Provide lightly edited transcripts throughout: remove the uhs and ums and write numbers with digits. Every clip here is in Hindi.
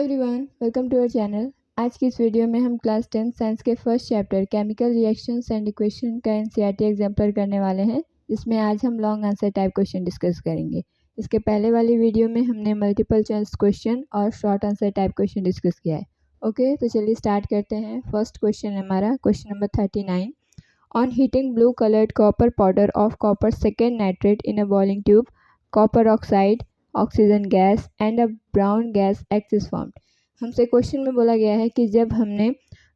Everyone, welcome to our channel. आज की इस वीडियो में हम क्लास 10 साइंस के first chapter chemical reactions and equation का एनसीईआरटी एग्जाम्पल करने वाले हैं, जिसमें आज हम long answer type question discuss करेंगे। इसके पहले वाली वीडियो में हमने मल्टीपल चॉइस क्वेश्चन और short answer type question discuss किया है। ओके, तो चलिए स्टार्ट करते हैं। फर्स्ट क्वेश्चन हमारा question number 39। On heating blue coloured copper powder of copper second nitrate in a boiling tube, copper oxide, oxygen gas and a brown gas x is formed. हमसे क्वेश्चन में बोला गया है कि जब हमने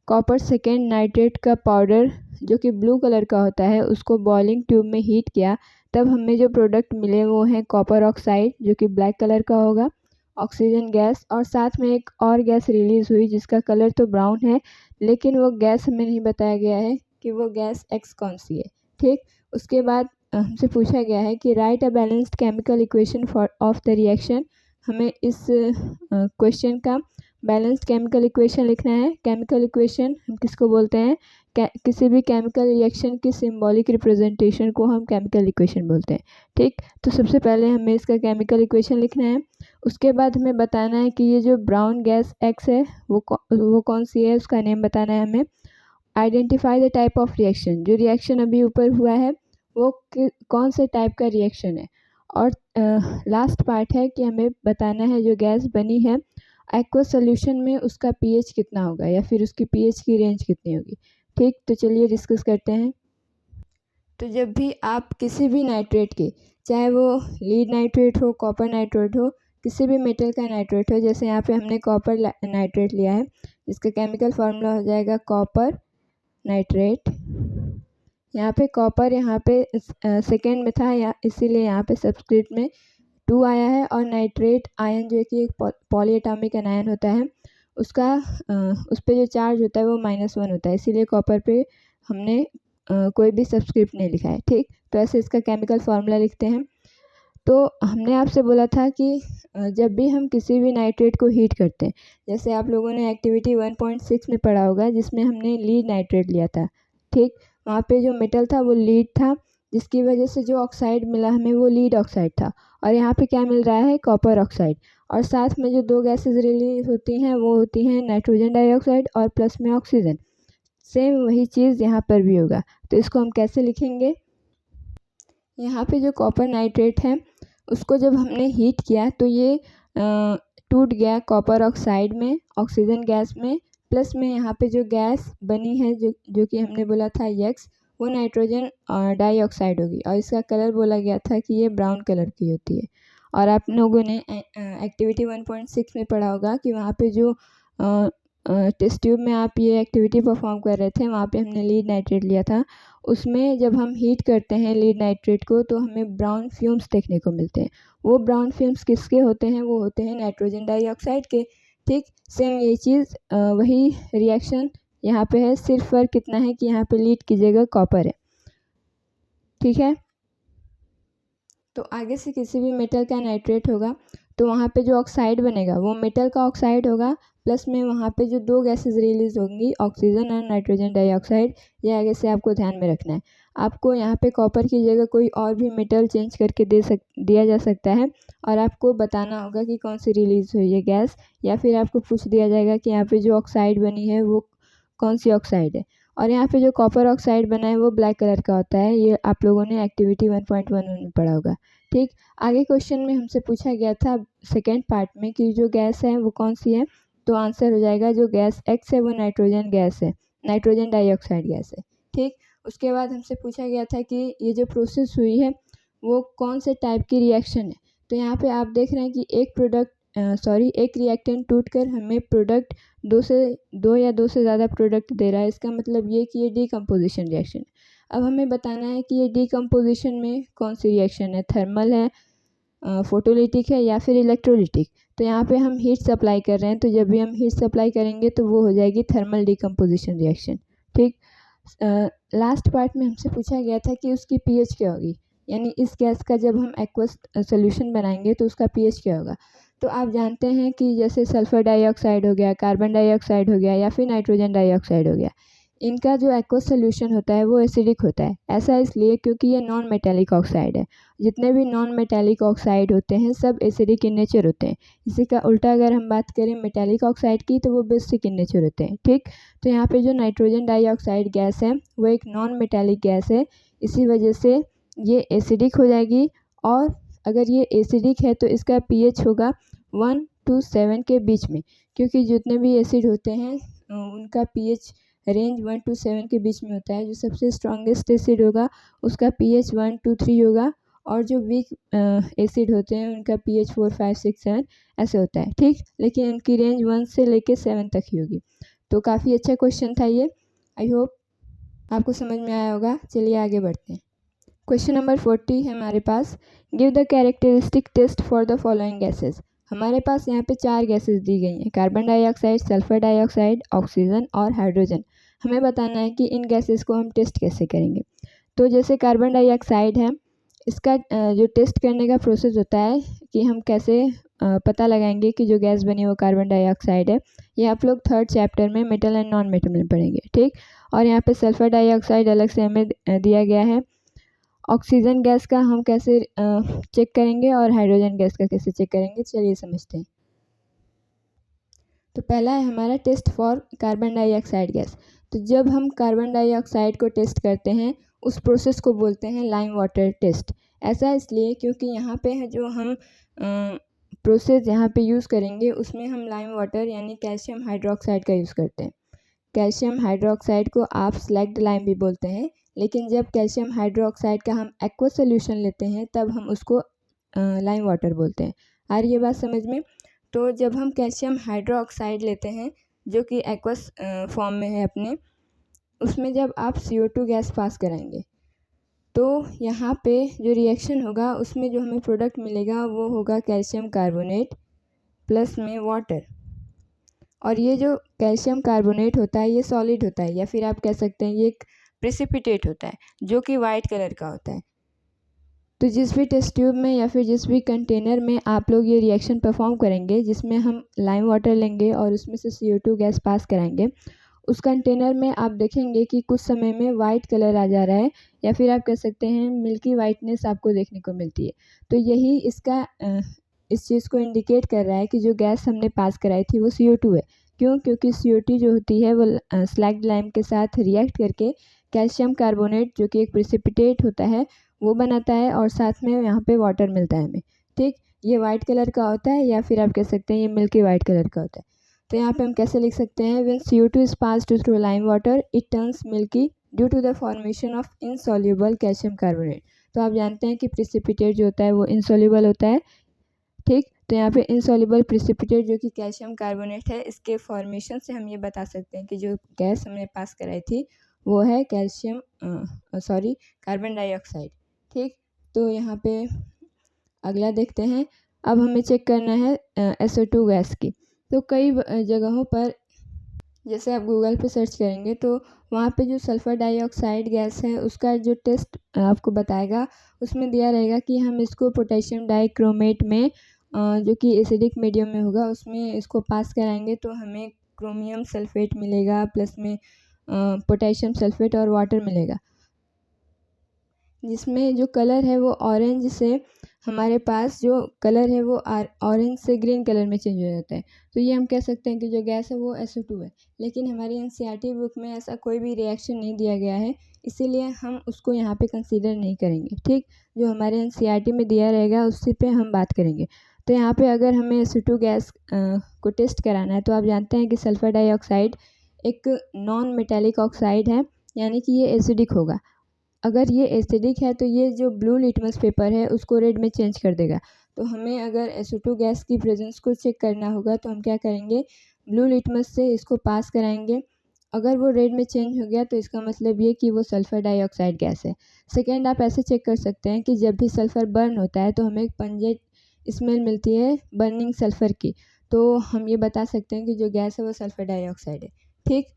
कॉपर सेकेंड नाइट्रेट का पाउडर जो कि ब्लू कलर का होता है उसको बॉइलिंग ट्यूब में हीट किया, तब हमें जो प्रोडक्ट मिले वो है कॉपर ऑक्साइड जो कि ब्लैक कलर का होगा, ऑक्सीजन गैस और साथ में एक और गैस रिलीज़ हुई जिसका कलर तो ब्राउन है, लेकिन वो गैस हमें नहीं बताया गया है कि वो गैस एक्स कौन सी है। ठीक, उसके बाद हमसे पूछा गया है कि right a balanced chemical equation for of the reaction. हमें इस क्वेश्चन का बैलेंस्ड केमिकल इक्वेशन लिखना है। केमिकल इक्वेशन हम किसको बोलते हैं? किसी भी केमिकल रिएक्शन की सिंबॉलिक रिप्रेजेंटेशन को हम केमिकल इक्वेशन बोलते हैं। ठीक, तो सबसे पहले हमें इसका केमिकल इक्वेशन लिखना है। उसके बाद हमें बताना है कि ये जो ब्राउन गैस एक्स है वो कौन सी है, उसका नेम बताना है हमें। Identify the type of reaction, जो रिएक्शन अभी ऊपर हुआ है वो कौन से टाइप का रिएक्शन है। और लास्ट पार्ट है कि हमें बताना है जो गैस बनी है एक्वस सॉल्यूशन में उसका पीएच कितना होगा या फिर उसकी पीएच की रेंज कितनी होगी। ठीक, तो चलिए डिस्कस करते हैं। तो जब भी आप किसी भी नाइट्रेट के, चाहे वो लीड नाइट्रेट हो, कॉपर नाइट्रेट हो, किसी भी मेटल का नाइट्रेट हो, जैसे यहाँ पे हमने कॉपर नाइट्रेट लिया है जिसका केमिकल फार्मूला हो जाएगा कॉपर नाइट्रेट। यहाँ पे कॉपर यहाँ पे सेकेंड में था या इसीलिए यहाँ पे सब्सक्रिप्ट में 2 आया है, और नाइट्रेट आयन जो कि एक पॉलीएटॉमिक आयन होता है उसका उस पर जो चार्ज होता है वो -1 होता है, इसीलिए कॉपर पे हमने कोई भी सब्सक्रिप्ट नहीं लिखा है। ठीक, तो ऐसे इसका केमिकल फार्मूला लिखते हैं। तो हमने आपसे बोला था कि जब भी हम किसी भी नाइट्रेट को हीट करते हैं, जैसे आप लोगों ने एक्टिविटी 1.6 में पढ़ा होगा जिसमें हमने लीड नाइट्रेट लिया था। ठीक, वहाँ पे जो मेटल था वो लीड था, जिसकी वजह से जो ऑक्साइड मिला हमें वो लीड ऑक्साइड था, और यहाँ पे क्या मिल रहा है? Copper oxide. और साथ में जो 2 गैसेस रिलीज होती हैं वो होती हैं नाइट्रोजन डाइऑक्साइड और प्लस में ऑक्सीजन। सेम वही चीज़ यहाँ पर भी होगा। तो इसको हम कैसे लिखेंगे? यहाँ पे जो कॉपर नाइट्रेट है उसको जब हमने हीट किया तो ये टूट गया कॉपर ऑक्साइड में, ऑक्सीजन गैस में, प्लस में यहाँ पे जो गैस बनी है जो कि हमने बोला था यक्स, वो नाइट्रोजन डाइऑक्साइड होगी, और इसका कलर बोला गया था कि ये ब्राउन कलर की होती है। और आप लोगों ने एक्टिविटी 1.6 में पढ़ा होगा कि वहाँ पे जो टेस्ट ट्यूब में आप ये एक्टिविटी परफॉर्म कर रहे थे, वहाँ पे हमने लीड नाइट्रेट लिया था। उसमें जब हम हीट करते हैं लीड नाइट्रेट को तो हमें ब्राउन फ्यूम्स देखने को मिलते हैं। वो ब्राउन फ्यूम्स किसके होते हैं? वो होते हैं नाइट्रोजन डाइऑक्साइड के। ठीक, सेम ये चीज़ वही रिएक्शन यहाँ पे है, सिर्फ फर्क कितना है कि यहाँ पे लीड की जगह कॉपर है। ठीक है, तो आगे से किसी भी मेटल का नाइट्रेट होगा तो वहाँ पे जो ऑक्साइड बनेगा वो मेटल का ऑक्साइड होगा, प्लस में वहाँ पे जो 2 गैसेस रिलीज होंगी ऑक्सीजन और नाइट्रोजन डाइऑक्साइड। ये आगे से आपको ध्यान में रखना है। आपको यहाँ पे कॉपर की जगह कोई और भी मेटल चेंज करके दिया जा सकता है, और आपको बताना होगा कि कौन सी रिलीज हुई है गैस, या फिर आपको पूछ दिया जाएगा कि यहाँ पे जो ऑक्साइड बनी है वो कौन सी ऑक्साइड है। और यहाँ पे जो कॉपर ऑक्साइड बना है वो ब्लैक कलर का होता है, ये आप लोगों ने एक्टिविटी 1.1 में पढ़ा होगा। ठीक, आगे क्वेश्चन में हमसे पूछा गया था सेकेंड पार्ट में कि जो गैस है वो कौन सी है, तो आंसर हो जाएगा जो गैस एक्स है वो नाइट्रोजन गैस है, नाइट्रोजन डाइऑक्साइड गैस है। ठीक, उसके बाद हमसे पूछा गया था कि ये जो प्रोसेस हुई है वो कौन से टाइप की रिएक्शन है। तो यहाँ पे आप देख रहे हैं कि एक रिएक्टेंट टूटकर हमें प्रोडक्ट दो या दो से ज़्यादा प्रोडक्ट दे रहा है। इसका मतलब ये कि ये डीकम्पोजिशन रिएक्शन। अब हमें बताना है कि ये डीकम्पोजिशन में कौन सी रिएक्शन है, थर्मल है, फोटोलिटिक है या फिर इलेक्ट्रोलिटिक। तो यहाँ पे हम हीट सप्लाई कर रहे हैं, तो जब भी हम हीट सप्लाई करेंगे तो वो हो जाएगी थर्मल डीकम्पोजिशन रिएक्शन। ठीक, लास्ट पार्ट में हमसे पूछा गया था कि उसकी पीएच क्या होगी, यानी इस गैस का जब हम एक्वस सोल्यूशन बनाएंगे तो उसका पीएच क्या होगा। तो आप जानते हैं कि जैसे सल्फर डाइऑक्साइड हो गया, कार्बन डाइऑक्साइड हो गया या फिर नाइट्रोजन डाइऑक्साइड हो गया, इनका जो एक्वस सोल्यूशन होता है वो एसिडिक होता है। ऐसा इसलिए क्योंकि ये नॉन मेटेलिक ऑक्साइड है। जितने भी नॉन मेटेलिक ऑक्साइड होते हैं सब एसिडिक इन नेचर होते हैं। इसी का उल्टा अगर हम बात करें मेटेलिक ऑक्साइड की तो वो बेसिक इन नेचर होते हैं। ठीक, तो यहाँ पे जो नाइट्रोजन डाइऑक्साइड गैस है वो एक नॉन मेटेलिक गैस है, इसी वजह से ये एसिडिक हो जाएगी। और अगर ये एसिडिक है तो इसका pH होगा 1 to 7 के बीच में, क्योंकि जितने भी एसिड होते हैं उनका pH रेंज 1 to 7 के बीच में होता है। जो सबसे स्ट्रॉन्गेस्ट एसिड होगा उसका pH 1 to 3 होगा, और जो वीक एसिड होते हैं उनका pH 4, 5, 6, 7 ऐसे होता है। ठीक, लेकिन उनकी रेंज 1 से लेके 7 तक ही होगी। तो काफ़ी अच्छा क्वेश्चन था ये, आई होप आपको समझ में आया होगा। चलिए आगे बढ़ते हैं। क्वेश्चन नंबर 40 है हमारे पास, give the characteristic test for the following gases. हमारे पास यहाँ पे 4 गैसेस दी गई हैं, carbon dioxide, sulphur dioxide, oxygen और हाइड्रोजन। हमें बताना है कि इन गैसेस को हम टेस्ट कैसे करेंगे। तो जैसे कार्बन डाइऑक्साइड है, इसका जो टेस्ट करने का प्रोसेस होता है कि हम कैसे पता लगाएंगे कि जो गैस बनी वो कार्बन डाइऑक्साइड है, ये आप लोग 3rd चैप्टर में मेटल एंड नॉन मेटल में पढ़ेंगे। ठीक, और यहाँ पे सल्फर डाइऑक्साइड अलग से हमें दिया गया है। ऑक्सीजन गैस का हम कैसे चेक करेंगे और हाइड्रोजन गैस का कैसे चेक करेंगे, चलिए समझते हैं। तो पहला है हमारा test for carbon dioxide gas. तो जब हम कार्बन डाइऑक्साइड को टेस्ट करते हैं उस प्रोसेस को बोलते हैं लाइम वाटर टेस्ट। ऐसा इसलिए क्योंकि यहाँ पे है जो हम प्रोसेस यहाँ पे यूज़ करेंगे उसमें हम लाइम वाटर यानी कैल्शियम हाइड्रोक्साइड का यूज़ करते हैं। कैल्शियम हाइड्रोक्साइड को आप स्लैग्ड लाइम भी बोलते हैं, लेकिन जब कैल्शियम हाइड्रोक्साइड का हम एक्वस सोल्यूशन लेते हैं तब हम उसको लाइम वाटर बोलते हैं। आ रही है बात समझ में? तो जब हम कैल्शियम हाइड्रोक्साइड लेते हैं जो कि एक्वस फॉर्म में है अपने, उसमें जब आप CO2 गैस पास कराएंगे तो यहाँ पे जो रिएक्शन होगा उसमें जो हमें प्रोडक्ट मिलेगा वो होगा कैल्शियम कार्बोनेट प्लस में वाटर। और ये जो कैल्शियम कार्बोनेट होता है ये सॉलिड होता है, या फिर आप कह सकते हैं ये एक प्रेसिपिटेट होता है जो कि वाइट कलर का होता है। तो जिस भी टेस्ट ट्यूब में या फिर जिस भी कंटेनर में आप लोग ये रिएक्शन परफॉर्म करेंगे जिसमें हम लाइम वाटर लेंगे और उसमें से CO2 गैस पास कराएंगे, उस कंटेनर में आप देखेंगे कि कुछ समय में वाइट कलर आ जा रहा है, या फिर आप कह सकते हैं मिल्की वाइटनेस आपको देखने को मिलती है। तो यही इसका इस चीज़ को इंडिकेट कर रहा है कि जो गैस हमने पास कराई थी वो CO2 है। क्यों? क्योंकि CO2 जो होती है वो स्लैग्ड लाइम के साथ रिएक्ट करके कैल्शियम कार्बोनेट जो कि एक प्रेसिपिटेट होता है वो बनाता है, और साथ में यहाँ पे वाटर मिलता है हमें। ठीक, ये वाइट कलर का होता है, या फिर आप कह सकते हैं ये मिल्की वाइट कलर का होता है। तो यहाँ पे हम कैसे लिख सकते हैं, when CO2 is passed through lime water it turns milky due to the formation of insoluble calcium carbonate. तो आप जानते हैं कि प्रेसिपिटेट जो होता है वो इनसॉल्युबल होता है। ठीक, तो यहाँ पे इनसॉल्युबल प्रेसिपिटेट जो कि कैल्शियम कार्बोनेट है, इसके फॉर्मेशन से हम ये बता सकते हैं कि जो गैस हमने पास कराई थी वो है कार्बन डाइऑक्साइड। ठीक, तो यहाँ पे अगला देखते हैं। अब हमें चेक करना है SO2 गैस की। तो कई जगहों पर जैसे आप गूगल पे सर्च करेंगे तो वहाँ पे जो सल्फ़र डाइऑक्साइड गैस है उसका जो टेस्ट आपको बताएगा, उसमें दिया रहेगा कि हम इसको पोटेशियम डाइक्रोमेट में जो कि एसिडिक मीडियम में होगा उसमें इसको पास कराएंगे तो हमें क्रोमियम सल्फेट मिलेगा, प्लस में पोटेशियम सल्फेट और वाटर मिलेगा, जिसमें जो कलर है वो ऑरेंज से हमारे पास जो कलर है वो ऑरेंज से ग्रीन कलर में चेंज हो जाता है। तो ये हम कह सकते हैं कि जो गैस है वो SO2 है। लेकिन हमारी NCERT बुक में ऐसा कोई भी रिएक्शन नहीं दिया गया है, इसीलिए हम उसको यहाँ पे कंसीडर नहीं करेंगे। ठीक, जो हमारे NCERT में दिया रहेगा उसी पे हम बात करेंगे। तो यहाँ पे अगर हमें SO2 गैस को टेस्ट कराना है तो आप जानते हैं कि सल्फ़र डाइऑक्साइड एक नॉन मेटेलिक ऑक्साइड है, यानी कि ये एसिडिक होगा। अगर ये एसिडिक है तो ये जो ब्लू लिटमस पेपर है उसको रेड में चेंज कर देगा। तो हमें अगर SO2 गैस की प्रेजेंस को चेक करना होगा तो हम क्या करेंगे, ब्लू लिटमस से इसको पास कराएंगे। अगर वो रेड में चेंज हो गया तो इसका मतलब ये कि वो सल्फ़र डाइऑक्साइड गैस है। सेकेंड, आप ऐसे चेक कर सकते हैं कि जब भी सल्फ़र बर्न होता है तो हमें एक पंजेंट स्मेल मिलती है बर्निंग सल्फ़र की, तो हम ये बता सकते हैं कि जो गैस है वो सल्फ़र डाइऑक्साइड है। ठीक,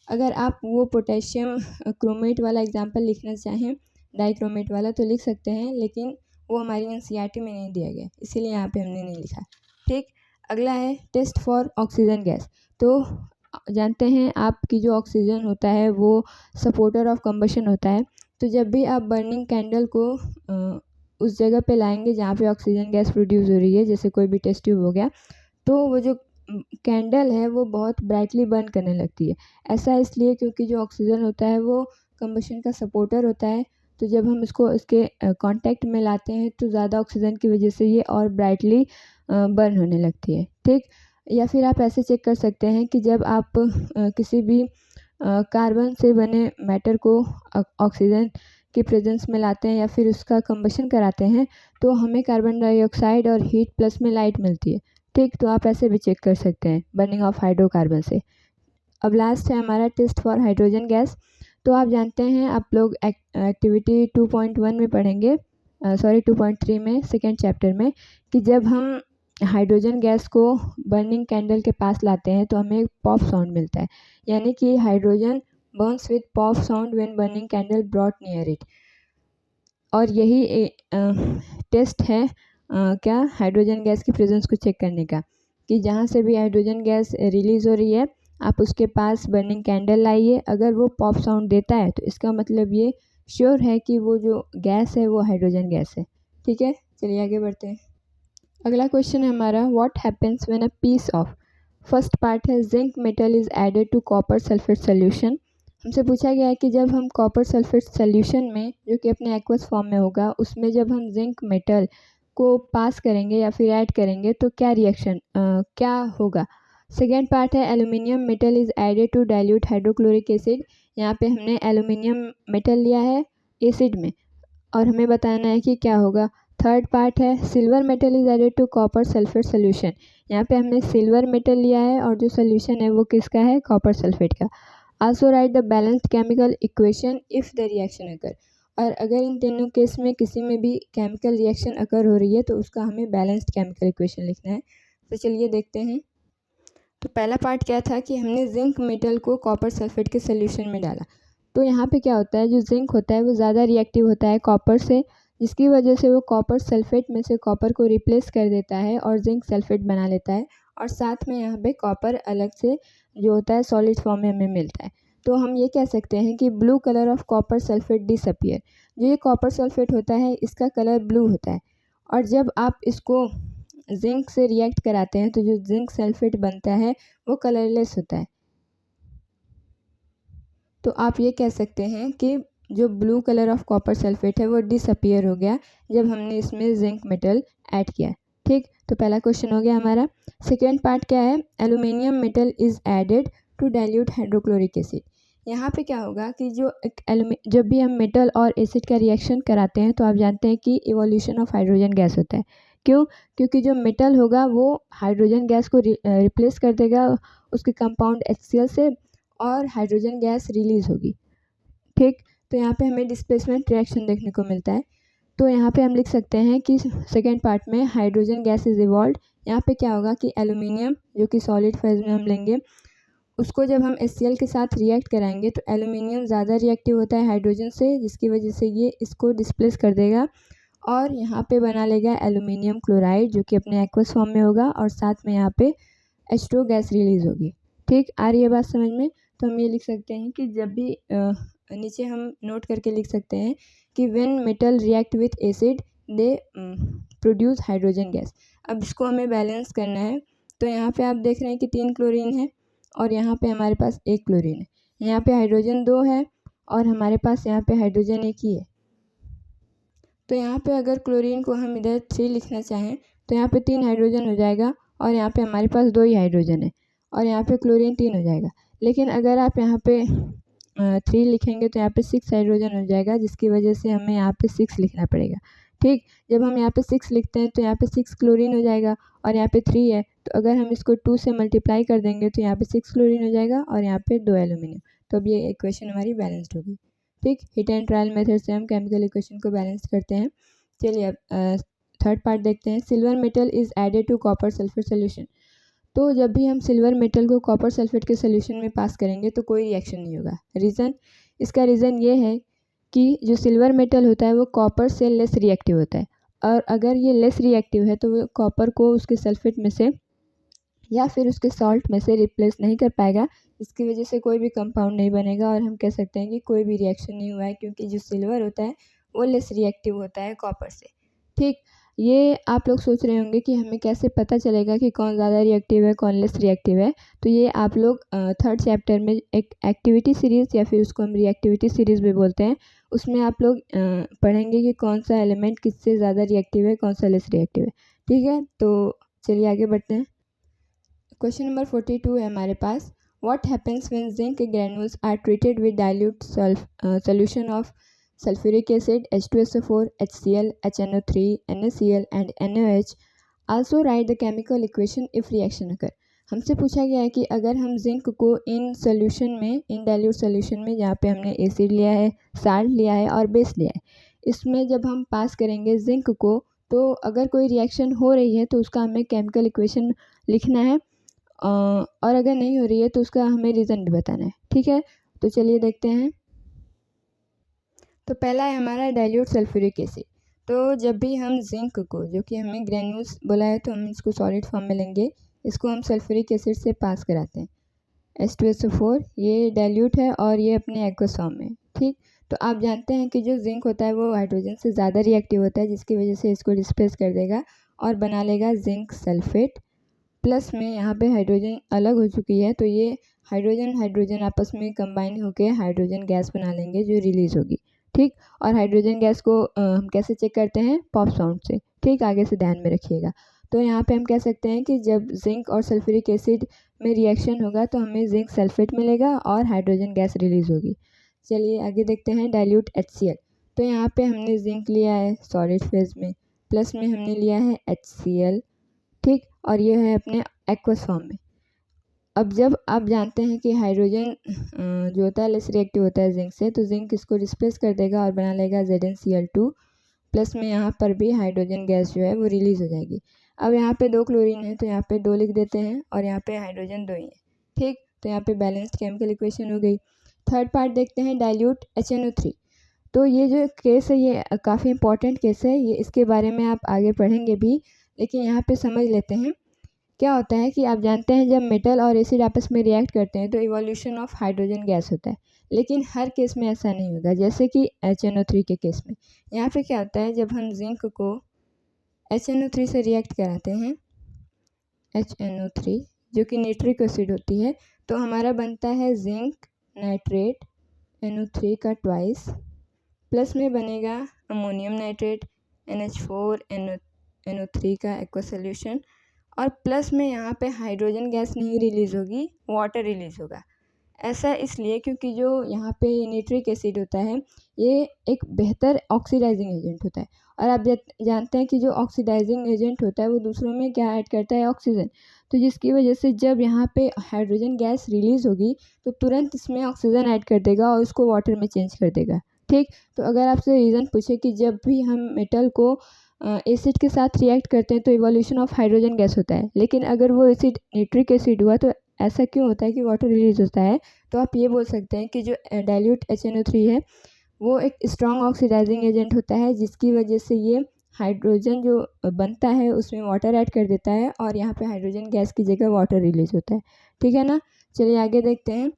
अगर आप वो पोटेशियम क्रोमेट वाला एग्जाम्पल लिखना चाहें, डाइक्रोमेट वाला, तो लिख सकते हैं, लेकिन वो हमारी NCERT में नहीं दिया गया, इसीलिए यहाँ पे हमने नहीं लिखा। ठीक, अगला है टेस्ट फॉर ऑक्सीजन गैस। तो जानते हैं आप कि जो ऑक्सीजन होता है वो सपोर्टर ऑफ कंबशन होता है। तो जब भी आप बर्निंग कैंडल को उस जगह पे लाएंगे जहाँ पे ऑक्सीजन गैस प्रोड्यूस हो रही है, जैसे कोई भी टेस्ट ट्यूब हो गया, तो वो जो कैंडल है वो बहुत ब्राइटली बर्न करने लगती है। ऐसा इसलिए क्योंकि जो ऑक्सीजन होता है वो कंबशन का सपोर्टर होता है। तो जब हम इसको इसके कांटेक्ट में लाते हैं तो ज़्यादा ऑक्सीजन की वजह से ये और ब्राइटली बर्न होने लगती है। ठीक, या फिर आप ऐसे चेक कर सकते हैं कि जब आप किसी भी कार्बन से बने मैटर को ऑक्सीजन के प्रेजेंस में लाते हैं या फिर उसका कंबशन कराते हैं तो हमें कार्बन डाइऑक्साइड और हीट प्लस में लाइट मिलती है। ठीक, तो आप ऐसे भी चेक कर सकते हैं बर्निंग ऑफ हाइड्रोकार्बन से। अब लास्ट है हमारा टेस्ट फॉर हाइड्रोजन गैस। तो आप जानते हैं आप लोग एक्टिविटी 2.1 में पढ़ेंगे, 2.3 में सेकेंड चैप्टर में, कि जब हम हाइड्रोजन गैस को बर्निंग कैंडल के पास लाते हैं तो हमें पॉप साउंड मिलता है, यानी कि hydrogen Burns with pop sound when burning candle brought near it. और यही टेस्ट है क्या हाइड्रोजन गैस की प्रेजेंस को चेक करने का, कि जहाँ से भी हाइड्रोजन गैस रिलीज़ हो रही है आप उसके पास बर्निंग कैंडल लाइए। अगर वो पॉप साउंड देता है तो इसका मतलब ये श्योर है कि वो जो गैस है वो हाइड्रोजन गैस है। ठीक है, चलिए आगे बढ़ते हैं। अगला क्वेश्चन है हमारा, what happens when a piece of, first part है zinc metal is added to copper sulphate solution. हमसे पूछा गया है कि जब हम कॉपर सल्फेट सोल्यूशन में, जो कि अपने एक्वस फॉर्म में होगा, उसमें जब हम जिंक मेटल को पास करेंगे या फिर ऐड करेंगे तो क्या रिएक्शन क्या होगा। सेकेंड पार्ट है aluminium metal is added to dilute hydrochloric acid. यहाँ पे हमने एल्यूमिनियम मेटल लिया है एसिड में और हमें बताना है कि क्या होगा। थर्ड पार्ट है silver metal is added to copper sulphate solution. यहाँ पे हमने सिल्वर मेटल लिया है और जो सोल्यूशन है वो किसका है, कॉपर सल्फेट का। Also right the balanced chemical equation if the reaction occur. और अगर इन तीनों केस में किसी में भी केमिकल रिएक्शन अकर हो रही है तो उसका हमें बैलेंस्ड केमिकल इक्वेशन लिखना है। तो चलिए देखते हैं। तो पहला पार्ट क्या था कि हमने जिंक मेटल को कॉपर सल्फेट के सोल्यूशन में डाला। तो यहाँ पे क्या होता है, जो जिंक होता है वो ज़्यादा रिएक्टिव होता है कॉपर से, जिसकी वजह से वो कॉपर सल्फेट में से कॉपर को रिप्लेस कर देता है और जिंक सल्फेट बना लेता है। और साथ में यहाँ पे कॉपर अलग से जो होता है सॉलिड फॉर्म में हमें मिलता है। तो हम ये कह सकते हैं कि blue colour of copper sulphate disappear. जो ये कॉपर सल्फेट होता है इसका कलर ब्लू होता है, और जब आप इसको जिंक से रिएक्ट कराते हैं तो जो जिंक सल्फेट बनता है वो कलरलेस होता है। तो आप ये कह सकते हैं कि जो blue colour of copper sulphate है वो डिसअपियर हो गया जब हमने इसमें जिंक मेटल ऐड किया। ठीक, तो पहला क्वेश्चन हो गया हमारा। सेकेंड पार्ट क्या है, aluminium metal is added to dilute hydrochloric acid. यहाँ पे क्या होगा कि जब भी हम मेटल और एसिड का रिएक्शन कराते हैं तो आप जानते हैं कि इवोल्यूशन ऑफ हाइड्रोजन गैस होता है। क्यों, क्योंकि जो मेटल होगा वो हाइड्रोजन गैस को रिप्लेस कर देगा उसके कंपाउंड HCl से और हाइड्रोजन गैस रिलीज़ होगी। ठीक, तो यहाँ पे हमें डिस्प्लेसमेंट रिएक्शन देखने को मिलता है। तो यहाँ पे हम लिख सकते हैं कि सेकेंड पार्ट में हाइड्रोजन गैस इज इवॉल्व्ड। यहाँ पे क्या होगा कि एल्यूमिनियम जो कि सॉलिड फेज में हम लेंगे उसको जब हम HCl के साथ रिएक्ट कराएंगे तो एल्यूमिनियम ज़्यादा रिएक्टिव होता है हाइड्रोजन से, जिसकी वजह से ये इसको डिस्प्लेस कर देगा और यहाँ पे बना लेगा एल्यूमिनियम क्लोराइड जो कि अपने एक्वस फॉर्म में होगा और साथ में यहाँ पे H2O गैस रिलीज़ होगी। ठीक, आ रही है बात समझ में। तो हम ये लिख सकते हैं कि जब भी नीचे हम नोट करके लिख सकते हैं कि when metal react with acid they produce hydrogen gas. अब इसको हमें बैलेंस करना है। तो यहाँ पे आप देख रहे हैं कि 3 क्लोरीन है और यहाँ पे हमारे पास 1 क्लोरीन है। यहाँ पे हाइड्रोजन 2 है और हमारे पास यहाँ पे हाइड्रोजन 1 ही है। तो यहाँ पे अगर क्लोरीन को हम इधर 3 लिखना चाहें तो यहाँ पे 3 हाइड्रोजन हो जाएगा और यहाँ पे हमारे पास 2 ही हाइड्रोजन है और यहाँ पे क्लोरीन 3 हो जाएगा। लेकिन अगर आप यहाँ पे 3 लिखेंगे तो यहाँ पे 6 हाइड्रोजन हो जाएगा, जिसकी वजह से हमें यहाँ पे 6 लिखना पड़ेगा। ठीक, जब हम यहाँ पे 6 लिखते हैं तो यहाँ पे 6 क्लोरीन हो जाएगा और यहाँ पे 3 है, तो अगर हम इसको 2 से मल्टीप्लाई कर देंगे तो यहाँ पे 6 क्लोरीन हो जाएगा और यहाँ पे 2 एल्यूमिनियम। तो अब ये इक्वेशन हमारी बैलेंस्ड होगी। ठीक, हिट एंड ट्रायल मेथड से हम केमिकल इक्वेशन को बैलेंस करते हैं। चलिए अब थर्ड पार्ट देखते हैं। Silver metal is added to copper sulphate solution. तो जब भी हम सिल्वर मेटल को कॉपर सल्फेट के सोल्यूशन में पास करेंगे तो कोई रिएक्शन नहीं होगा। रीज़न, इसका रीज़न ये है कि जो सिल्वर मेटल होता है वो कॉपर से लेस रिएक्टिव होता है और अगर ये लेस रिएक्टिव है तो वो कॉपर को उसके सल्फेट में से या फिर उसके सॉल्ट में से रिप्लेस नहीं कर पाएगा, इसकी वजह से कोई भी कंपाउंड नहीं बनेगा और हम कह सकते हैं कि कोई भी रिएक्शन नहीं हुआ है, क्योंकि जो सिल्वर होता है वो लेस रिएक्टिव होता है कॉपर से। ठीक, ये आप लोग सोच रहे होंगे कि हमें कैसे पता चलेगा कि कौन ज़्यादा रिएक्टिव है कौन लेस रिएक्टिव है। तो ये आप लोग थर्ड चैप्टर में एक एक्टिविटी सीरीज़ या फिर उसको हम रिएक्टिविटी सीरीज़ भी बोलते हैं, उसमें आप लोग पढ़ेंगे कि कौन सा एलिमेंट किससे ज़्यादा रिएक्टिव है कौन सा लेस रिएक्टिव है। ठीक है, तो चलिए आगे बढ़ते हैं। क्वेश्चन नंबर 42 है हमारे पास, what happens when zinc granules are treated with dilute solution of sulfuric acid, H2SO4, HCl, HNO3, NaCl and NaOH. Also write the chemical equation if reaction occur. हमसे पूछा गया है कि अगर हम जिंक को इन सोल्यूशन में, इन डाइल्यूट सोल्यूशन में, जहाँ पे हमने एसिड लिया है, साल्ट लिया है और बेस लिया है, इसमें जब हम पास करेंगे जिंक को, तो अगर कोई रिएक्शन हो रही है तो उसका हमें केमिकल इक्वेशन लिखना है, और अगर नहीं हो रही है तो उसका हमें रीज़न भी बताना है। ठीक है, तो चलिए देखते हैं। तो पहला है हमारा डाइल्यूट सल्फ्यूरिक एसिड। तो जब भी हम जिंक को, जो कि हमें ग्रैन्यूल्स बोला है, तो हम इसको सॉलिड फॉर्म में लेंगे, इसको हम सल्फ्यूरिक एसिड से पास कराते हैं। H2SO4 ये डाइल्यूट है और ये अपने एक्वस फॉर्म में। ठीक, तो आप जानते हैं कि जो जिंक होता है वो हाइड्रोजन से ज़्यादा रिएक्टिव होता है, जिसकी वजह से इसको डिस्प्लेस कर देगा और बना लेगा जिंक सल्फेट। प्लस में यहाँ पे हाइड्रोजन अलग हो चुकी है, तो ये हाइड्रोजन हाइड्रोजन आपस में कंबाइन होकर हाइड्रोजन गैस बना लेंगे जो रिलीज़ होगी। ठीक, और हाइड्रोजन गैस को हम कैसे चेक करते हैं, पॉप साउंड से। ठीक, आगे से ध्यान में रखिएगा। तो यहाँ पे हम कह सकते हैं कि जब जिंक और सल्फ्यूरिक एसिड में रिएक्शन होगा तो हमें जिंक सल्फेट मिलेगा और हाइड्रोजन गैस रिलीज़ होगी। चलिए आगे देखते हैं डाइल्यूट HCl। तो यहाँ पे हमने जिंक लिया है सॉलिड फेज में, प्लस में हमने लिया है HCl। ठीक, और ये है अपने एक्वस फॉर्म में। अब जब आप जानते हैं कि हाइड्रोजन जो होता है लेस रिएक्टिव होता है जिंक से, तो जिंक इसको रिप्लेस कर देगा और बना लेगा ZnCl2। प्लस में यहाँ पर भी हाइड्रोजन गैस जो है वो रिलीज़ हो जाएगी। अब यहाँ पे 2 क्लोरीन है तो यहाँ पे 2 लिख देते हैं और यहाँ पे हाइड्रोजन 2 ही है। ठीक, तो यहाँ पे बैलेंस्ड केमिकल इक्वेशन हो गई। थर्ड पार्ट देखते हैं डाइल्यूट HNO3। तो ये जो केस है ये काफ़ी इंपॉर्टेंट केस है, ये इसके बारे में आप आगे पढ़ेंगे भी, लेकिन यहाँ पे समझ लेते हैं। क्या होता है कि आप जानते हैं जब मेटल और एसिड आपस में रिएक्ट करते हैं तो इवोल्यूशन ऑफ हाइड्रोजन गैस होता है, लेकिन हर केस में ऐसा नहीं होगा, जैसे कि HNO3 के केस में। यहाँ पे क्या होता है, जब हम जिंक को HNO3 से रिएक्ट कराते हैं, HNO3 जो कि नाइट्रिक एसिड होती है, तो हमारा बनता है जिंक नाइट्रेट NO3 का ट्वाइस, प्लस में बनेगा अमोनियम नाइट्रेट NH4NO3 का एक्वा सोल्यूशन, और प्लस में यहाँ पे हाइड्रोजन गैस नहीं रिलीज़ होगी, वाटर रिलीज़ होगा। ऐसा इसलिए क्योंकि जो यहाँ पे नाइट्रिक एसिड होता है ये एक बेहतर ऑक्सीडाइजिंग एजेंट होता है, और आप जानते हैं कि जो ऑक्सीडाइजिंग एजेंट होता है वो दूसरों में क्या ऐड करता है, ऑक्सीजन। तो जिसकी वजह से जब यहाँ पे हाइड्रोजन गैस रिलीज़ होगी तो तुरंत इसमें ऑक्सीजन ऐड कर देगा और उसको वाटर में चेंज कर देगा। ठीक, तो अगर आपसे रीज़न पूछे कि जब भी हम मेटल को एसिड के साथ रिएक्ट करते हैं तो इवोल्यूशन ऑफ हाइड्रोजन गैस होता है, लेकिन अगर वो एसिड नाइट्रिक एसिड हुआ तो ऐसा क्यों होता है कि वाटर रिलीज होता है। तो आप ये बोल सकते हैं कि जो डाइल्यूट HNO3 है वो एक स्ट्रॉन्ग ऑक्सीडाइजिंग एजेंट होता है, जिसकी वजह से ये हाइड्रोजन जो बनता है उसमें वाटर ऐड कर देता है और यहाँ पे हाइड्रोजन गैस की जगह वाटर रिलीज होता है। ठीक है ना, चलिए आगे देखते हैं।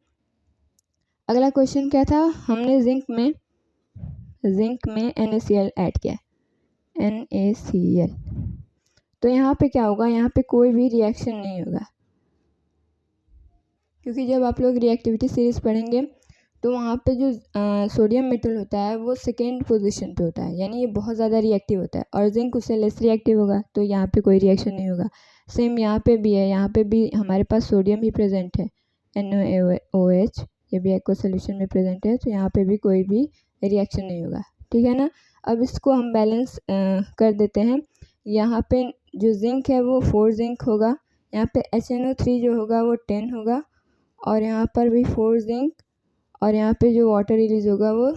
अगला क्वेश्चन क्या था, हमने जिंक में NaCl ऐड किया, NaCl। तो यहाँ पे क्या होगा, यहाँ पे कोई भी रिएक्शन नहीं होगा, क्योंकि जब आप लोग रिएक्टिविटी सीरीज पढ़ेंगे तो वहाँ पे जो सोडियम मेटल होता है वो सेकेंड पोजीशन पे होता है, यानी ये बहुत ज़्यादा रिएक्टिव होता है, और जिंक उससे लेस रिएक्टिव होगा, तो यहाँ पे कोई रिएक्शन नहीं होगा। सेम यहाँ पे भी है, यहाँ पे भी हमारे पास सोडियम ही प्रेजेंट है, NaOH, ये भी एक्वा सोल्यूशन में प्रेजेंट है, तो यहाँ पे भी कोई भी रिएक्शन नहीं होगा। ठीक है ना, अब इसको हम बैलेंस कर देते हैं। यहाँ पे जो जिंक है वो 4 जिंक होगा, यहाँ पे HNO3 जो होगा वो 10 होगा, और यहाँ पर भी 4 जिंक, और यहाँ पे जो वाटर रिलीज होगा वो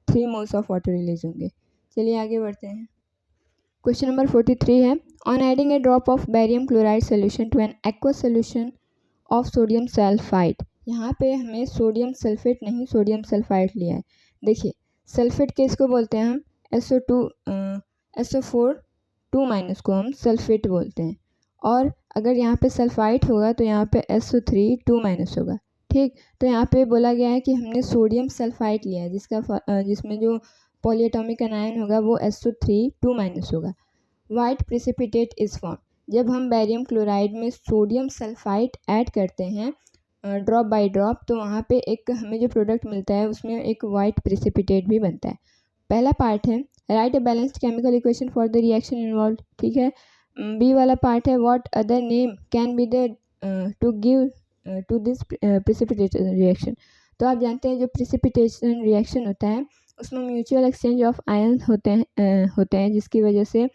3 मोल्स ऑफ वाटर रिलीज होंगे। चलिए आगे बढ़ते हैं। क्वेश्चन नंबर 43 है, on adding a drop of barium chloride solution to an aqua solution of sodium sulphide. यहाँ पे हमें सोडियम सल्फेट नहीं सोडियम सल्फाइड लिया है। देखिए सल्फेट के इसको बोलते हैं हम SO4 2- को हम सल्फेट बोलते हैं, और अगर यहाँ पे सल्फाइड होगा तो यहाँ पे SO3 2- होगा। ठीक, तो यहाँ पे बोला गया है कि हमने सोडियम सल्फाइड लिया है जिसमें जो पॉलीएटॉमिक एनायन होगा वो SO3 2- होगा। वाइट प्रेसिपिटेट इज फॉर्म, जब हम बैरियम क्लोराइड में सोडियम सल्फाइड ऐड करते हैं ड्रॉप बाय ड्रॉप, तो वहाँ पे एक हमें जो प्रोडक्ट मिलता है उसमें एक वाइट प्रेसिपिटेट भी बनता है। पहला पार्ट है write a balanced chemical equation for the reaction involve. ठीक है, बी वाला पार्ट है what other name can be the to give to this precipitation reaction. तो आप जानते हैं जो प्रेसिपिटेशन रिएक्शन होता है उसमें म्यूचुअल एक्सचेंज ऑफ आयन होते हैं जिसकी वजह से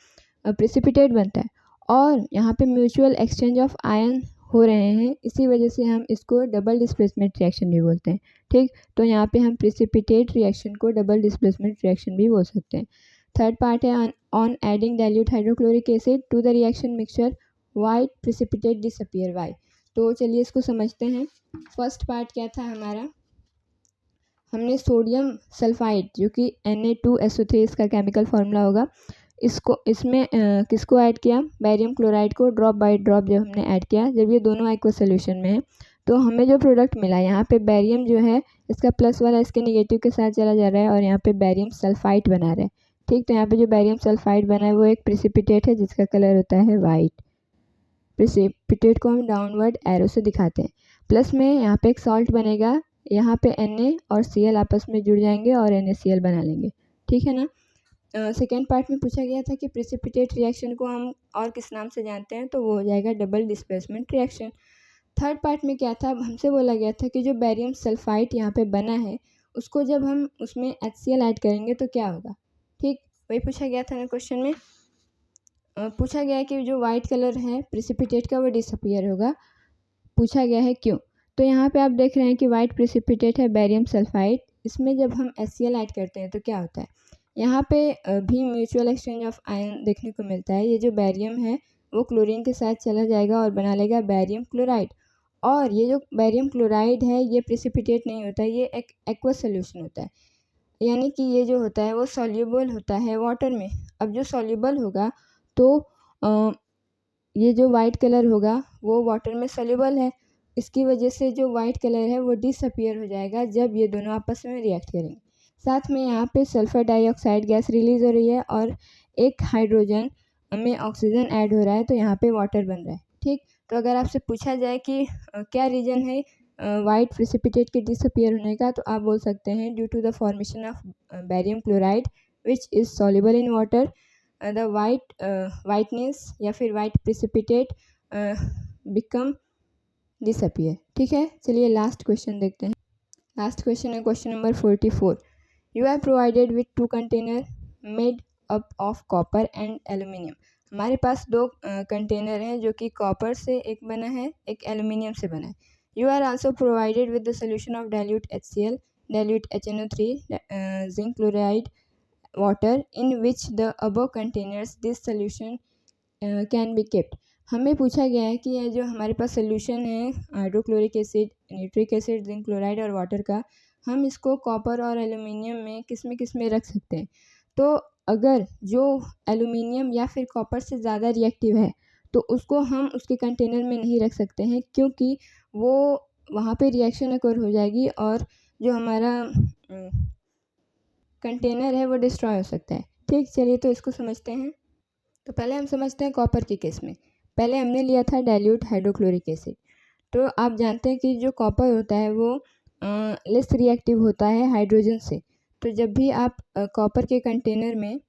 प्रेसिपिटेट बनता है, और यहाँ पे म्यूचुअल एक्सचेंज ऑफ आयन हो रहे हैं, इसी वजह से हम इसको डबल डिस्प्लेसमेंट रिएक्शन भी बोलते हैं। ठीक, तो यहाँ पे हम प्रेसिपिटेट रिएक्शन को डबल डिस्प्लेसमेंट रिएक्शन भी बोल सकते हैं। थर्ड पार्ट है on adding dilute hydrochloric acid to the reaction mixture white precipitate disappear why. तो चलिए इसको समझते हैं। फर्स्ट पार्ट क्या था हमारा, हमने सोडियम सल्फाइड जो कि Na2SO3 इसका केमिकल फार्मूला होगा, इसमें किसको ऐड किया, बैरियम क्लोराइड को ड्रॉप बाय ड्रॉप जब हमने ऐड किया, जब ये दोनों एक्वस सोल्यूशन में है तो हमें जो प्रोडक्ट मिला, यहाँ पे बैरियम जो है इसका प्लस वाला इसके नेगेटिव के साथ चला जा रहा है और यहाँ पे बैरियम सल्फाइड बना रहा है। ठीक, तो यहाँ पे जो बैरियम सल्फाइड बना है वो एक प्रेसिपिटेट है जिसका कलर होता है वाइट। प्रेसिपिटेट को हम डाउनवर्ड एरो से दिखाते हैं। प्लस में यहाँ पे एक सॉल्ट बनेगा, यहाँ पे Na और Cl आपस में जुड़ जाएंगे और NaCl बना लेंगे। ठीक है ना। सेकेंड पार्ट में पूछा गया था कि प्रेसिपिटेट रिएक्शन को हम और किस नाम से जानते हैं, तो वो हो जाएगा double displacement reaction. Third part में क्या था, हमसे बोला गया था कि जो बैरियम सल्फाइड यहाँ पे बना है उसको जब हम उसमें HCl ऐड करेंगे तो क्या होगा। ठीक, वही पूछा गया था ना क्वेश्चन में। पूछा गया है कि जो वाइट कलर है प्रेसिपिटेट का वो डिसअपीयर होगा। पूछा गया है क्यों, तो यहाँ पे आप देख रहे हैं कि वाइट प्रेसिपिटेट है बैरियम सल्फाइड, इसमें जब हम HCl ऐड करते हैं तो क्या होता है, यहाँ पे भी म्यूचुअल एक्सचेंज ऑफ आयन देखने को मिलता है। ये जो बैरियम है वो क्लोरीन के साथ चला जाएगा और बना लेगा बैरियम क्लोराइड, और ये जो बैरियम क्लोराइड है ये प्रेसिपिटेट नहीं होता है, ये एक एक्वस सोल्यूशन होता है, यानी कि ये जो होता है वो सॉल्युबल होता है वाटर में। अब जो सॉल्युबल होगा तो ये जो वाइट कलर होगा वो वाटर में सॉल्युबल है, इसकी वजह से जो वाइट कलर है वो डिसअपीयर हो जाएगा जब ये दोनों आपस में रिएक्ट करेंगे। साथ में यहाँ पे सल्फर डाइऑक्साइड गैस रिलीज़ हो रही है और एक हाइड्रोजन में ऑक्सीजन ऐड हो रहा है, तो यहाँ पे वाटर बन रहा है। ठीक, तो अगर आपसे पूछा जाए कि क्या रीज़न है वाइट प्रेसिपिटेट के डिसअपीयर होने का, तो आप बोल सकते हैं due to the formation of barium chloride which is soluble in water, the whiteness या फिर वाइट प्रेसिपिटेट बिकम डिसअपीयर। ठीक है, चलिए लास्ट क्वेश्चन देखते हैं। लास्ट क्वेश्चन है question number 44। You are provided with 2 container made up of copper and aluminium. हमारे पास 2 कंटेनर हैं जो कि कॉपर से एक बना है, एक एल्यूमिनियम से बना है। You are also provided with the solution of dilute HCl, dilute HNO3, zinc chloride, water in which the above containers this solution can be kept. हमें पूछा गया है कि ये जो हमारे पास सोल्यूशन है hydrochloric acid, nitric acid, zinc chloride और वाटर का, हम इसको कॉपर और एल्यूमिनियम में किस में रख सकते हैं। तो अगर जो एल्यूमिनियम या फिर कॉपर से ज़्यादा रिएक्टिव है तो उसको हम उसके कंटेनर में नहीं रख सकते हैं, क्योंकि वो वहाँ पे रिएक्शन अकर हो जाएगी और जो हमारा कंटेनर है वो डिस्ट्रॉय हो सकता है। ठीक, चलिए तो इसको समझते हैं। तो पहले हम समझते हैं कॉपर के केस में। पहले हमने लिया था डाइल्यूट हाइड्रोक्लोरिक एसिड। तो आप जानते हैं कि जो कॉपर होता है वो लेस रिएक्टिव होता है हाइड्रोजन से। तो जब भी आप कॉपर के कंटेनर में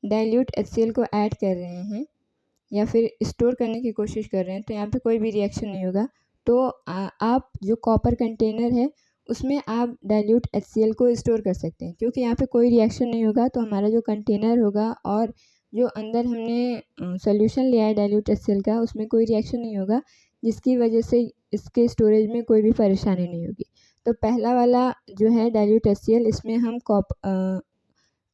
डाइल्यूट HCl को ऐड कर रहे हैं या फिर स्टोर करने की कोशिश कर रहे हैं तो यहाँ पे कोई भी रिएक्शन नहीं होगा। तो आप जो कॉपर कंटेनर है उसमें आप डाइल्यूट HCl को स्टोर कर सकते हैं, क्योंकि यहाँ पे कोई रिएक्शन नहीं होगा। तो हमारा जो कंटेनर होगा और जो अंदर हमने सोल्यूशन लिया है डाइल्यूट HCl का उसमें कोई रिएक्शन नहीं होगा, जिसकी वजह से इसके स्टोरेज में कोई भी परेशानी नहीं होगी। तो पहला वाला जो है डाइल्यूट HCl, इसमें हम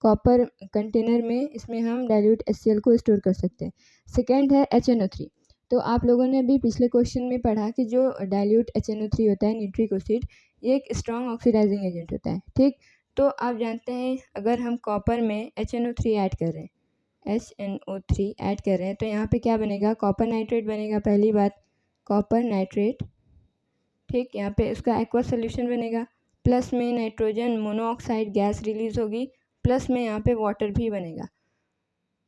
कॉपर कंटेनर में इसमें हम डाइल्यूट HCl को स्टोर कर सकते हैं। सेकेंड है HNO3। तो आप लोगों ने अभी पिछले क्वेश्चन में पढ़ा कि जो डाइल्यूट HNO3 होता है नाइट्रिक एसिड, ये एक स्ट्रॉन्ग ऑक्सीडाइजिंग एजेंट होता है। ठीक, तो आप जानते हैं अगर हम कॉपर में HNO3 ऐड कर रहे हैं HNO3 ऐड कर रहे हैं तो यहाँ पे क्या बनेगा, कॉपर नाइट्रेट बनेगा। पहली बात कॉपर नाइट्रेट, ठीक, यहाँ पे उसका एक्वा सोल्यूशन बनेगा, प्लस में नाइट्रोजन मोनोऑक्साइड गैस रिलीज होगी, प्लस में यहाँ पे वाटर भी बनेगा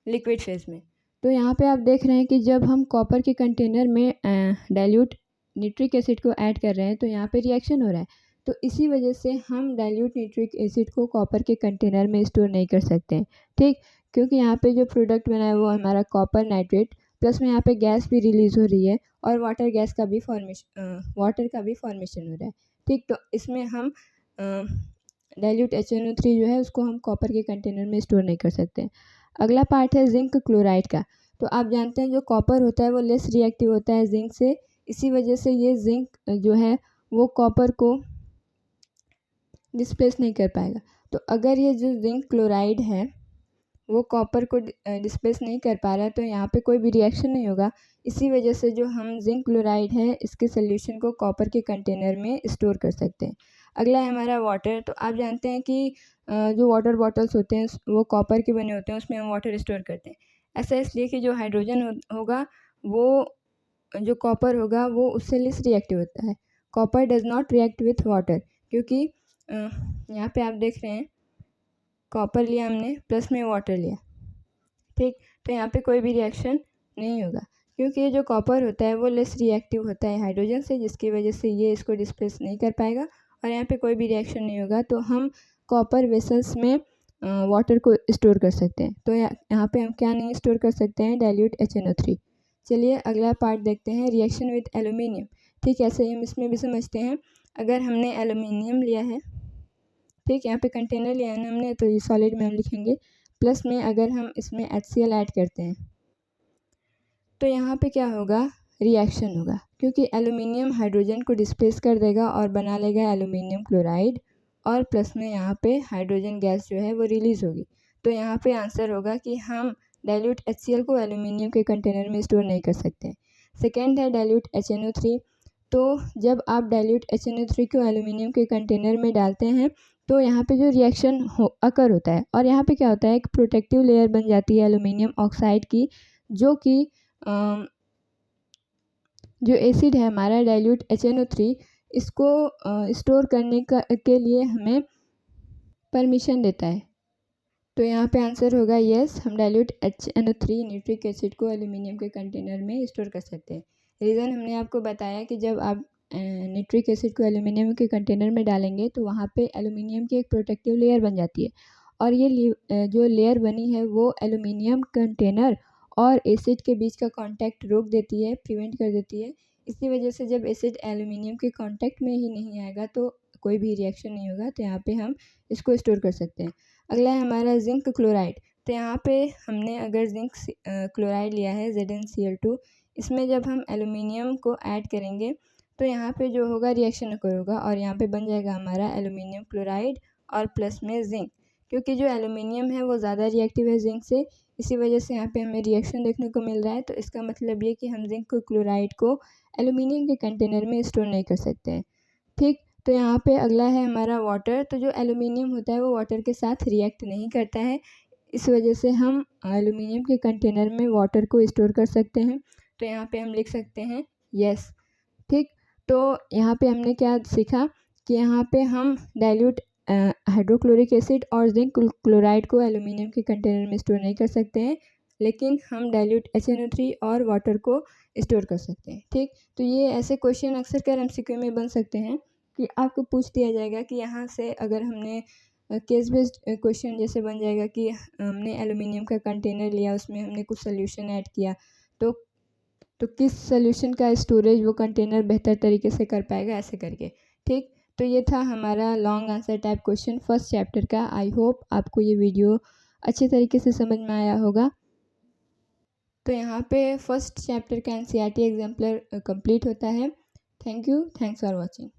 लिक्विड फेज में। तो यहाँ पे आप देख रहे हैं कि जब हम कॉपर के कंटेनर में डाइल्यूट निट्रिक एसिड को ऐड कर रहे हैं तो यहाँ पे रिएक्शन हो रहा है। तो इसी वजह से हम डाइल्यूट निट्रिक एसिड को कॉपर के कंटेनर में स्टोर नहीं कर सकते हैं, ठीक, क्योंकि यहाँ पे जो प्रोडक्ट बना है वो हमारा कॉपर नाइट्रेट, प्लस में यहाँ पे गैस भी रिलीज़ हो रही है और वाटर का भी फॉर्मेशन हो रहा है, ठीक। तो इसमें हम डाइल्यूट HNO3 जो है उसको हम कॉपर के कंटेनर में स्टोर नहीं कर सकते हैं। अगला पार्ट है जिंक क्लोराइड का। तो आप जानते हैं जो कॉपर होता है वो लेस रिएक्टिव होता है जिंक से, इसी वजह से ये जिंक जो है वो कॉपर को डिस्प्लेस नहीं कर पाएगा। तो अगर ये जो जिंक क्लोराइड है वो कॉपर को डिस्प्लेस नहीं कर पा रहा है तो यहाँ पे कोई भी रिएक्शन नहीं होगा। इसी वजह से जो हम जिंक क्लोराइड है इसके सोल्यूशन को कॉपर के कंटेनर में स्टोर कर सकते हैं। अगला है हमारा वाटर। तो आप जानते हैं कि जो वाटर बॉटल्स होते हैं वो कॉपर के बने होते हैं, उसमें हम वाटर स्टोर करते हैं। ऐसा इसलिए कि जो हाइड्रोजन होगा वो जो कॉपर होगा वो उससे लेस रिएक्टिव होता है। Copper does not react with water, क्योंकि यहाँ पे आप देख रहे हैं कॉपर लिया हमने प्लस में वाटर लिया, ठीक, तो यहाँ पे कोई भी रिएक्शन नहीं होगा क्योंकि ये जो कॉपर होता है वो लेस रिएक्टिव होता है हाइड्रोजन से, जिसकी वजह से ये इसको डिस्प्लेस नहीं कर पाएगा और यहाँ पे कोई भी रिएक्शन नहीं होगा। तो हम कॉपर वेसल्स में वाटर को स्टोर कर सकते हैं। तो यहाँ पे हम क्या नहीं स्टोर कर सकते हैं, डाइल्यूट HNO3। चलिए अगला पार्ट देखते हैं, रिएक्शन विथ एल्यूमिनियम, ठीक। ऐसे ही हम इसमें भी समझते हैं, अगर हमने एल्यूमिनियम लिया है, ठीक, यहाँ पे कंटेनर लिया है ना हमने, तो ये सॉलिड में हम लिखेंगे, प्लस में अगर हम इसमें HCl ऐड करते हैं तो यहाँ पे क्या होगा, रिएक्शन होगा, क्योंकि एल्यूमिनियम हाइड्रोजन को डिस्प्लेस कर देगा और बना लेगा एल्यूमिनियम क्लोराइड, और प्लस में यहाँ पे हाइड्रोजन गैस जो है वो रिलीज़ होगी। तो यहाँ पे आंसर होगा कि हम डाइल्यूट HCl को एल्यूमिनियम के कंटेनर में स्टोर नहीं कर सकते। सेकेंड है डाइल्यूट HNO3। तो जब आप डाइल्यूट HNO3 को एल्यूमिनियम के कंटेनर में डालते हैं तो यहाँ पे जो रिएक्शन अकर होता है और यहाँ पे क्या होता है, एक प्रोटेक्टिव लेयर बन जाती है एल्यूमिनियम ऑक्साइड की, जो कि जो एसिड है हमारा डाइल्यूट HNO3 इसको स्टोर करने के लिए हमें परमिशन देता है। तो यहाँ पे आंसर होगा यस, हम डाइल्यूट HNO3 निट्रिक एसिड को एल्यूमिनियम के कंटेनर में स्टोर कर सकते हैं। रीज़न हमने आपको बताया कि जब आप निट्रिक एसिड को एल्यूमिनियम के कंटेनर में डालेंगे तो वहाँ पे एल्यूमिनियम की एक प्रोटेक्टिव लेयर बन जाती है और ये जो लेयर बनी है वो एल्यूमिनियम कंटेनर और एसिड के बीच का कांटेक्ट रोक देती है, प्रिवेंट कर देती है। इसी वजह से जब एसिड एल्यूमिनियम के कांटेक्ट में ही नहीं आएगा तो कोई भी रिएक्शन नहीं होगा, तो यहाँ पे हम इसको स्टोर कर सकते हैं। अगला है हमारा जिंक क्लोराइड। तो यहाँ पे हमने अगर जिंक क्लोराइड लिया है ZnCl2, इसमें जब हम एल्यूमिनियम को ऐड करेंगे तो यहाँ पे जो होगा रिएक्शन अकर होगा और यहाँ पे बन जाएगा हमारा एल्यूमिनियम क्लोराइड और प्लस में जिंक, क्योंकि जो एल्यूमिनियम है वो ज़्यादा रिएक्टिव है जिंक से, इसी वजह से यहाँ पे हमें रिएक्शन देखने को मिल रहा है। तो इसका मतलब ये कि हम जिंक क्लोराइड को एल्यूमिनियम के कंटेनर में स्टोर नहीं कर सकते हैं, ठीक। तो यहाँ पे अगला है हमारा वाटर। तो जो एल्यूमिनियम होता है वो वाटर के साथ रिएक्ट नहीं करता है, इस वजह से हम एल्यूमिनियम के कंटेनर में वाटर को स्टोर कर सकते हैं। तो यहाँ पे हम लिख सकते हैं यस, ठीक। तो यहाँ पे हमने क्या सीखा कि यहाँ पे हम डाइल्यूट हाइड्रोक्लोरिक एसिड और जिंक क्लोराइड को एल्यूमिनियम के कंटेनर में स्टोर नहीं कर सकते हैं, लेकिन हम डाइल्यूट HNO3 और वाटर को स्टोर कर सकते हैं, ठीक। तो ये ऐसे क्वेश्चन अक्सर कर MCQ में बन सकते हैं कि आपको पूछ दिया जाएगा कि यहाँ से अगर हमने केस बेस्ड क्वेश्चन जैसे बन जाएगा कि हमने एल्यूमिनियम का कंटेनर लिया, उसमें हमने कुछ सोल्यूशन ऐड किया, तो किस सोल्यूशन का स्टोरेज वो कंटेनर बेहतर तरीके से कर पाएगा, ऐसे करके, ठीक। तो ये था हमारा long answer type question first chapter का। आई होप आपको ये वीडियो अच्छे तरीके से समझ में आया होगा। तो यहाँ पे फर्स्ट चैप्टर का NCERT एग्जाम्पलर कंप्लीट होता है। Thank you, thanks for watching.